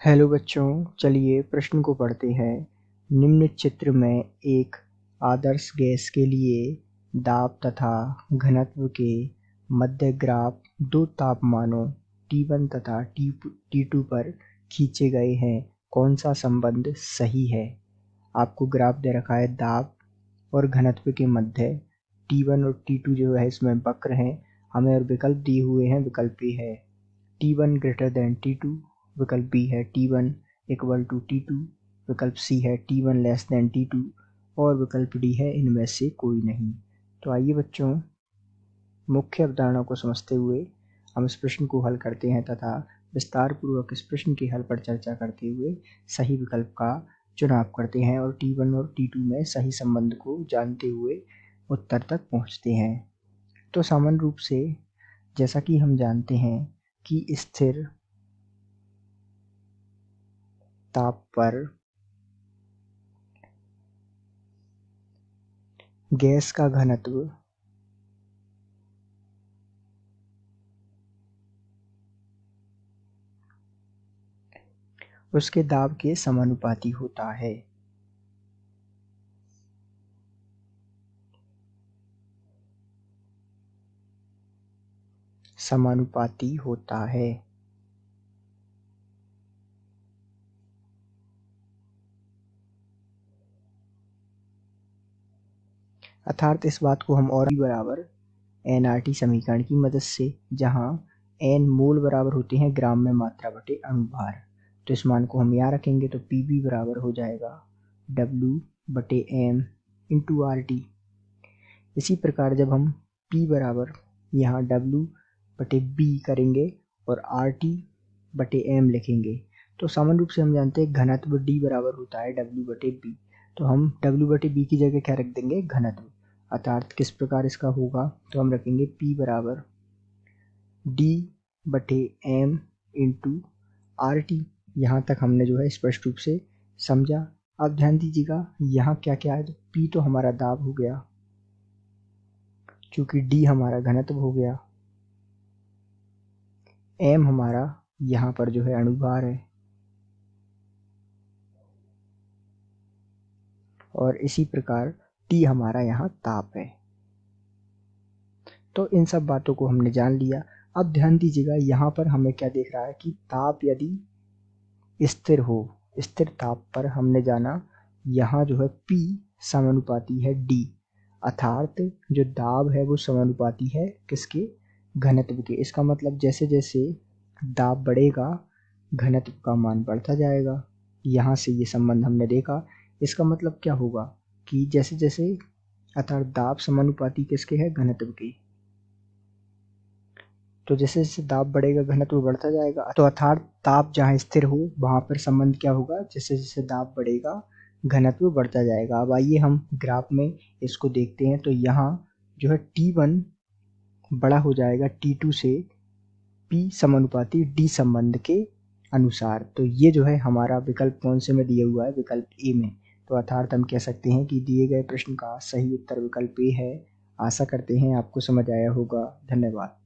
Hello बच्चों, चलिए प्रश्न को पढ़ते हैं। निम्न चित्र में एक आदर्श गैस के लिए दाब तथा घनत्व के मध्य ग्राफ दो तापमानों T1 तथा T2 पर खींचे गए हैं। कौन सा संबंध सही है? आपको ग्राफ दे रखा है दाब और घनत्व के मध्य T1 और T2 जो है इसमें वक्र हैं। हमें और विकल्प दिए हुए हैं। विकल्प ए है T1 ग्रेटर देन T2, विकल्प बी है T1 इक्वल टू T2, विकल्प सी है T1 लेस देन T2 और विकल्प डी है इनमें से कोई नहीं। तो आइए बच्चों, मुख्य अवधारणा को समझते हुए हम इस प्रश्न को हल करते हैं तथा विस्तार पूर्वक इस प्रश्न के हल पर चर्चा करते हुए सही विकल्प का चुनाव करते हैं और T1 और T2 में सही संबंध को जानते हुए उत्तर तक पहुंचते हैं। तो सामान्य रूप से जैसा कि हम जानते हैं कि स्थिर ताप पर गैस का घनत्व उसके दाब के समानुपाती होता है। समानुपाती होता है। अर्थात इस बात को हम और बराबर nRT समीकरण की मदद से, जहां n मोल बराबर होते हैं ग्राम में मात्रा बटे अणुभार, तो इस मान को हम यहाँ रखेंगे तो Pb बराबर हो जाएगा W बटे m इंटू RT। इसी प्रकार जब हम P बराबर यहाँ W बटे B करेंगे और RT बटे m लिखेंगे तो सामान्य रूप से हम जानते हैं घनत्व D बराबर होता है W बटे B। तो हम W बटे B की जगह क्या रख देंगे? घनत्व। अर्थात किस प्रकार इसका होगा? तो हम रखेंगे P बराबर D बटे M इंटू RT। यहाँ तक हमने जो है स्पष्ट रूप से समझा। अब ध्यान दीजिएगा यहाँ क्या क्या है। तो P तो हमारा दाब हो गया, चूंकि D हमारा घनत्व हो गया, M हमारा यहाँ पर जो है अणुभार है और इसी प्रकार T हमारा यहाँ ताप है। तो इन सब बातों को हमने जान लिया। अब ध्यान दीजिएगा यहाँ पर हमें क्या देख रहा है कि ताप यदि स्थिर हो, स्थिर ताप पर हमने जाना यहाँ जो है P समानुपाती है D, अर्थात जो दाब है वो समानुपाती है किसके? घनत्व के। इसका मतलब जैसे जैसे दाब बढ़ेगा घनत्व का मान बढ़ता जाएगा। यहाँ से ये संबंध हमने देखा। इसका मतलब क्या होगा कि जैसे जैसे अर्थात दाब समानुपाती किसके है? घनत्व के। तो जैसे जैसे दाब बढ़ेगा घनत्व बढ़ता जाएगा। तो अर्थात ताप जहाँ स्थिर हो वहाँ पर संबंध क्या होगा? जैसे जैसे दाब बढ़ेगा घनत्व बढ़ता जाएगा। अब आइए हम ग्राफ में इसको देखते हैं। तो यहाँ जो है T1 बड़ा हो जाएगा T2 से P समानुपाती D संबंध के अनुसार। तो ये जो है हमारा विकल्प कौन से में दिया हुआ है? विकल्प ए में। तो अर्थात हम कह सकते हैं कि दिए गए प्रश्न का सही उत्तर विकल्प ए है। आशा करते हैं आपको समझ आया होगा। धन्यवाद।